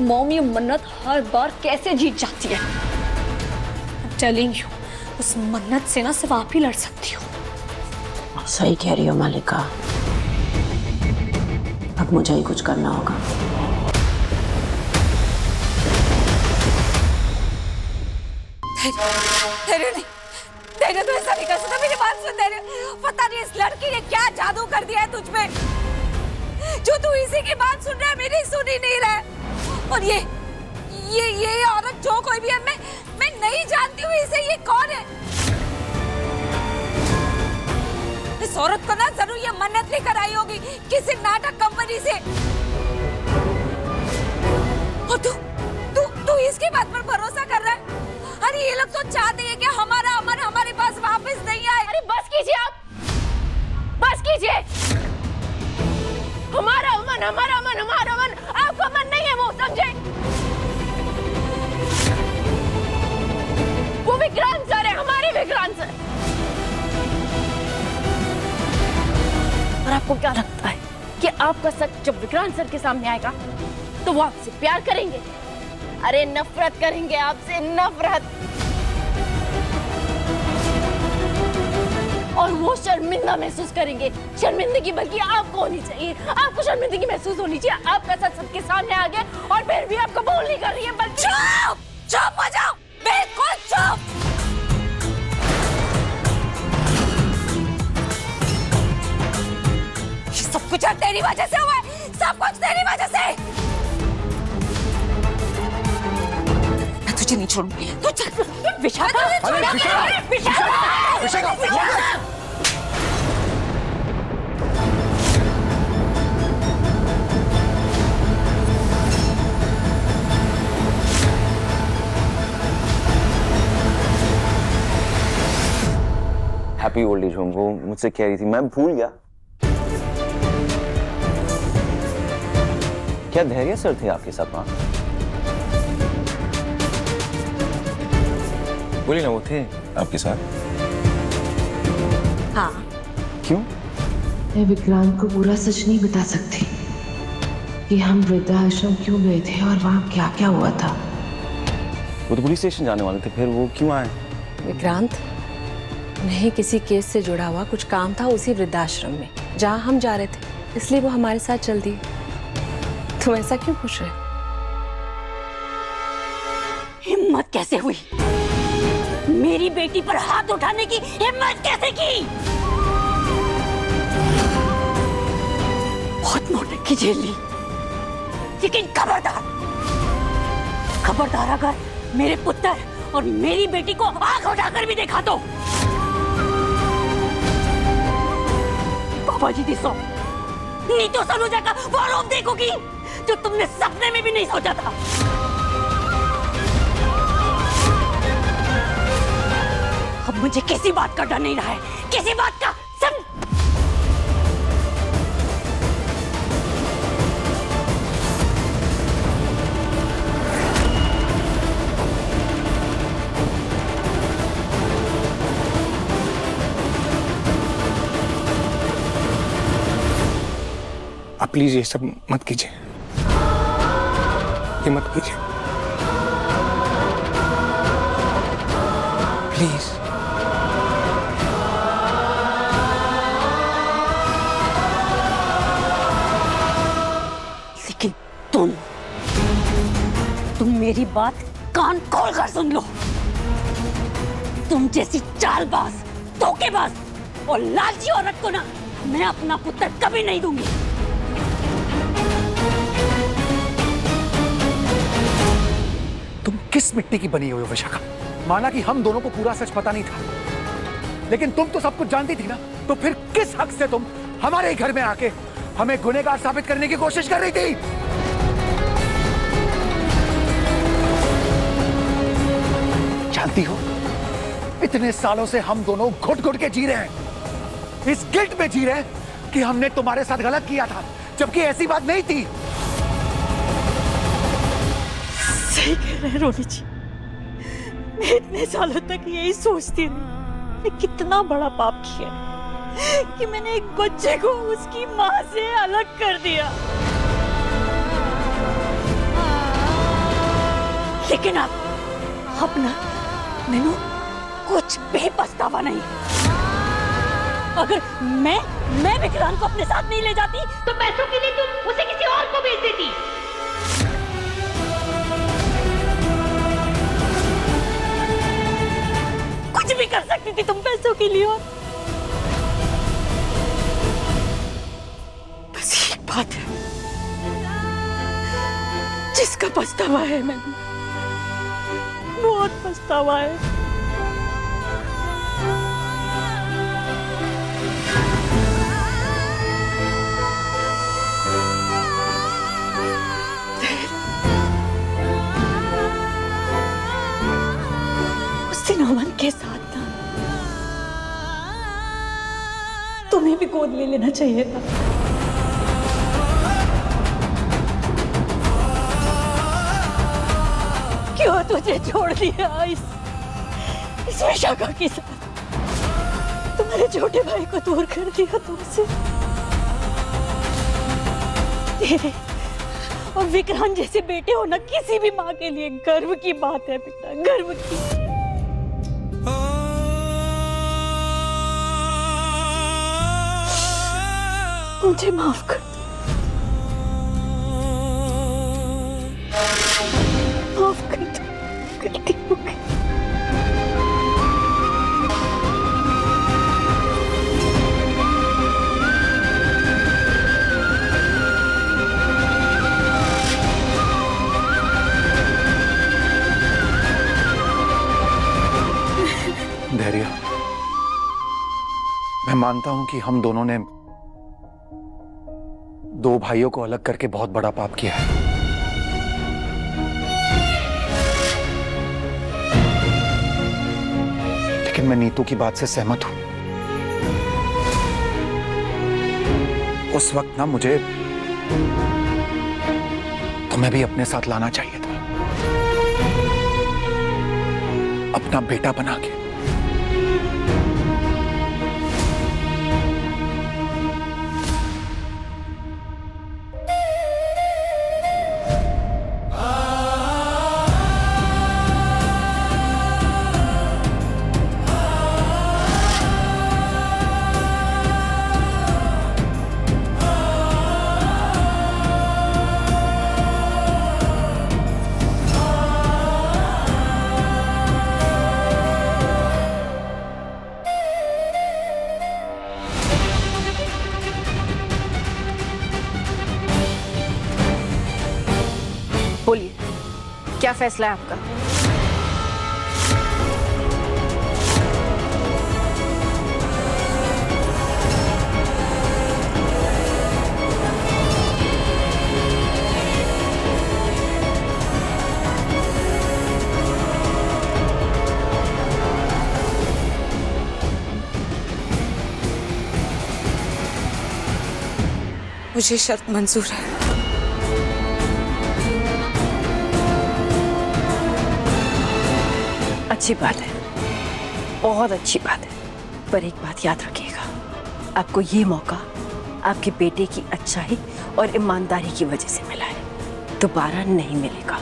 Mom ये मन्नत हर बार कैसे जीत जाती है। टेलिंग यू, उस मन्नत से ना सिर्फ आप ही लड़ सकती हो। सही कह रही हो मालिका, अब मुझे ही कुछ करना होगा। धैर्य तो ऐसा नहीं कर सकता। मेरी बात सुन धैर्य, पता नहीं इस लड़की ने क्या जादू कर दिया है तुझ में, जो तू इसी की बात सुन रहा है, मेरी सुन ही नहीं रहा है। और ये औरत जो कोई भी है, मैं नहीं जानती हूँ इसे, ये कौन है? इस औरत को ना जरूर ये मन्नत लेकर आई होगी किसी नाटक कंपनी से। और तू इसकी बात पर भरोसा कर रहा है? अरे ये लोग तो चाहते हैं कि हमारा अमन हमारे पास वापस नहीं आए। अरे बस कीजिए आप, बस कीजिए। हमारा अमन आपका अमन नहीं है, वो समझे? वो विक्रांत सर है, हमारे विक्रांत सर। और आपको क्या लगता है कि आपका सच जब विक्रांत सर के सामने आएगा तो वो आपसे प्यार करेंगे? अरे नफरत करेंगे आपसे, नफरत। और वो शर्मिंदा महसूस करेंगे। शर्मिंदगी बल्कि आपको होनी चाहिए, आपको शर्मिंदगी महसूस होनी चाहिए। आपका सच सबके सामने आ गया और फिर भी आपको बोल नहीं कर रही है, बल्कि चुप हो जाओ, बिल्कुल चुप। सब कुछ तेरी वजह से हुआ है, सब कुछ तेरी वजह से। मैं तुझे नहीं छोड़ूंगी। तू चल Vishakha, happy old age home वो मुझसे कह रही थी, मैं भूल गया। क्या धैर्य सर थे आपके साथ वहां? बोलिए ना, वो थे आपके साथ? हाँ। क्यों? मैं विक्रांत को पूरा सच नहीं बता सकती कि हम वृद्धाश्रम क्यों गए थे और वहां क्या क्या हुआ था। वो तो पुलिस स्टेशन जाने वाले थे, फिर वो क्यों आए? विक्रांत, उन्हें किसी केस से जुड़ा हुआ कुछ काम था उसी वृद्धाश्रम में जहां हम जा रहे थे, इसलिए वो हमारे साथ चल दिए। तुम ऐसा क्यों पूछ रहे? हिम्मत कैसे हुई? मेरी बेटी पर हाथ उठाने की हिम्मत कैसे की? बहुत नौटंकी झेल ली, लेकिन खबरदार, खबरदार अगर मेरे पुत्र और मेरी बेटी को आंख उठाकर भी देखा तो बाबा जी दिसो, नीतू सलूजा का वो रूप देखोगी जो तुमने सपने में भी नहीं सोचा था। अब मुझे किसी बात का डर नहीं रहा है, किसी बात का। आप प्लीज ये सब मत कीजिए, ये मत कीजिए प्लीज। लेकिन तुम मेरी बात कान खोल कर सुन लो। तुम जैसी चालबाज, धोखेबाज और लालची औरत को ना मैं अपना पुत्र कभी नहीं दूंगी। तुम किस मिट्टी की बनी हुई हो विशाखा? माना कि हम दोनों को पूरा सच पता नहीं था, लेकिन तुम तो सब कुछ जानती थी ना, तो फिर किस हक से तुम हमारे घर में आके हमें गुनहगार साबित करने की कोशिश कर रही थी? जानती हो, इतने सालों से हम दोनों घुट घुट के जी रहे हैं, इस गिल्ट में जी रहे हैं कि हमने तुम्हारे साथ गलत किया था, जबकि ऐसी बात नहीं थी। सही कह रहे हैं रोनी जी, मैं इतने सालों तक यही सोचती रही मैं कितना बड़ा पाप किया कि मैंने एक बच्चे को उसकी माँ से अलग कर दिया। लेकिन अब ना मैनू कुछ भी पछतावा नहीं। अगर मैं विक्रांत को अपने साथ नहीं ले जाती तो पैसों के लिए तुम उसे किसी और को भेज देती। कुछ भी कर सकती थी तुम पैसों के लिए। और बस एक बात है जिसका पछतावा है, मैंने बहुत पछतावा है। उस दिन अमन के साथ था, तुम्हें भी गोद ले लेना चाहिए था। क्यों तुझे छोड़ दिया इस विशाखा के साथ? तुम्हारे छोटे भाई को दूर कर दिया तुमसे। तेरे और विक्रांत जैसे बेटे होना किसी भी माँ के लिए गर्व की बात है बेटा, गर्व की। मुझे माफ कर दो, माफ कर दो, गलती हो गई। धैर्य, मैं मानता हूं कि हम दोनों ने दो भाइयों को अलग करके बहुत बड़ा पाप किया है। लेकिन मैं नीतू की बात से सहमत हूं। उस वक्त ना मुझे तुम्हें भी अपने साथ लाना चाहिए था, अपना बेटा बना के। बोलिए, क्या फैसला है आपका? मुझे शर्त मंजूर है। अच्छी बात है, बहुत अच्छी बात है। पर एक बात याद रखिएगा, आपको ये मौका आपके बेटे की अच्छाई और ईमानदारी की वजह से मिला है, दोबारा नहीं मिलेगा।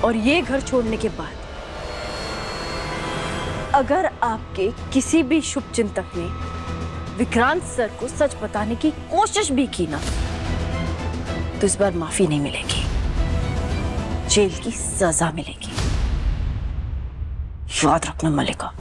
और ये घर छोड़ने के बाद अगर आपके किसी भी शुभचिंतक ने विक्रांत सर को सच बताने की कोशिश भी की ना, तो इस बार माफी नहीं मिलेगी, जेल की सजा मिलेगी। याद रखना मलिका।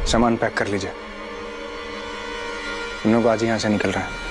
सामान पैक कर लीजिए, हम लोग आज यहाँ से निकल रहे हैं।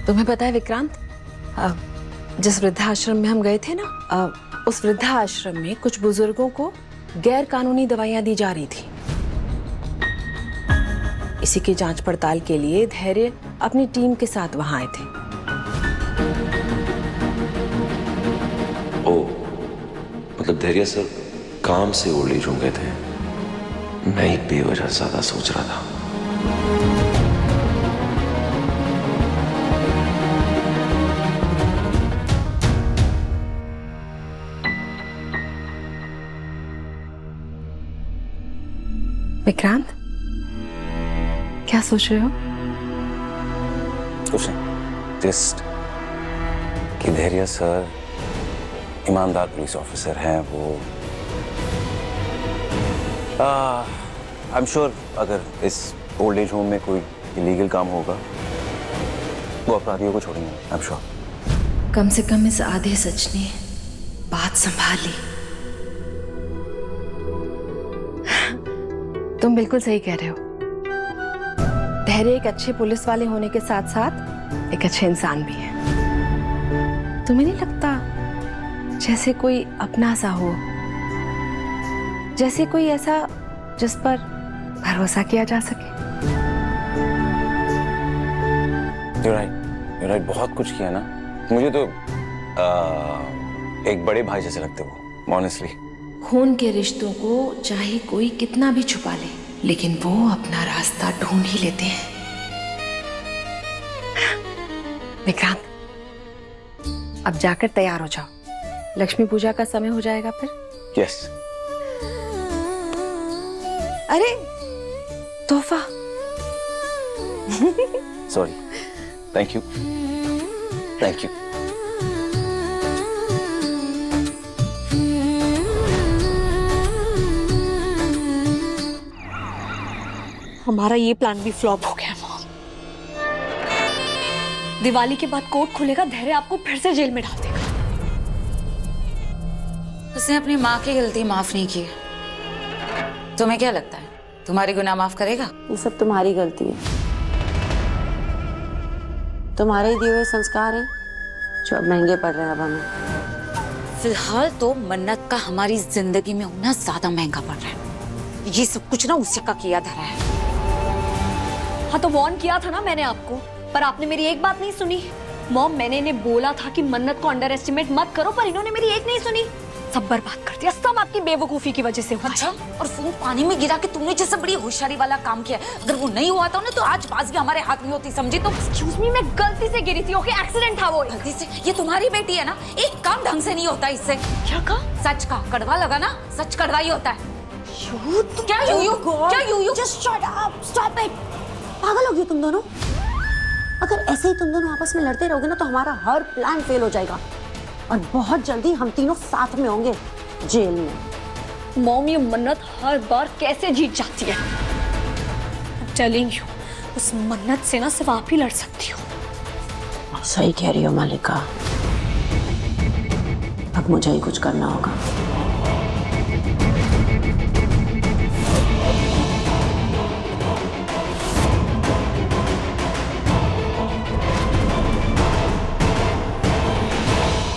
तुम्हें पता है विक्रांत, जिस वृद्धाश्रम में हम गए थे ना, उस वृद्धाश्रम में कुछ बुजुर्गों को गैर कानूनी दवाइयां दी जा रही थी। इसी की जांच पड़ताल के लिए धैर्य अपनी टीम के साथ वहां आए थे। ओ, मतलब धैर्य सर काम से ओल्ड एज हो गए थे। मैं ही बेवजह ज्यादा सोच रहा था। विक्रांत, क्या सोच रहे हो? कुछ नहीं, जस्ट कि धैर्य सर ईमानदार पुलिस ऑफिसर हैं। वो आई एम श्योर अगर इस ओल्ड एज होम में कोई इलीगल काम होगा वो अपराधियों को छोड़ेंगे। I am sure. कम से कम इस आधे सच ने बात संभाली। तुम बिल्कुल सही कह रहे हो। धैर्य एक अच्छे पुलिस वाले होने के साथ साथ एक अच्छे इंसान भी है। तुम्हें नहीं लगता जैसे कोई अपना सा हो, जैसे कोई ऐसा जिस पर भरोसा किया जा सके? You're right, बहुत कुछ किया ना। मुझे तो एक बड़े भाई जैसे लगते हो, ऑनेस्टली। खून के रिश्तों को चाहे कोई कितना भी छुपा ले, लेकिन वो अपना रास्ता ढूंढ ही लेते हैं। विक्रांत, अब जाकर तैयार हो जाओ, लक्ष्मी पूजा का समय हो जाएगा फिर। यस। अरे तोहफा। Sorry, thank you, thank you. हमारा ये प्लान भी फ्लॉप हो गया मॉम। दिवाली के बाद कोर्ट खुलेगा, धैर्य आपको फिर से जेल में डाल देगा। उसने अपनी माँ की गलती माफ नहीं की। तुम्हें क्या लगता है तुम्हारी गुनाह माफ करेगा? ये सब तुम्हारी गलती है। तुम्हारे ही दिए हुए संस्कार हैं जो अब महंगे पड़ रहे हैं अब हमें। फिलहाल तो मन्नत का हमारी जिंदगी में होना ज्यादा महंगा पड़ रहा है। ये सब कुछ ना उसी का किया धरा है। हाँ तो वार्न किया था ना मैंने आपको, पर आपने मेरी एक बात नहीं सुनी। मॉम, मैंने इन्हें बोला था कि मन्नत को अंडर एस्टिमेट मत करो, पर इन्होंने मेरी एक नहीं सुनी। सब बर्बाद कर दिया, सब आपकी बेवकूफी की वजह से हुआ। अच्छा, और फोन पानी में गिरा के तुमने जैसे बड़ी होशियारी वाला काम किया। अगर वो नहीं हुआ था ना तो आज बाजी हमारे हाथ में होती, समझी? तो एक्सक्यूज मी, मैं गलती से गिरी थी। ओके, एक्सीडेंट था वो। गलती से? ये तुम्हारी बेटी है ना, एक काम ढंग से नहीं होता इससे। क्या कहा? सच का कड़वा लगा ना, सच कड़वा ही होता है। क्या you just shut up, stop it. पागल हो गई तुम दोनों? अगर ऐसे ही तुम दोनों आपस में लड़ते रहोगे ना तो हमारा हर प्लान फेल हो जाएगा और बहुत जल्दी हम तीनों साथ में होंगे जेल में। मॉम, ये मन्नत हर बार कैसे जीत जाती है? टेलिंग यू, उस मन्नत से ना सिर्फ आप ही लड़ सकती हो। सही कह रही हो मालिका, अब मुझे ही कुछ करना होगा।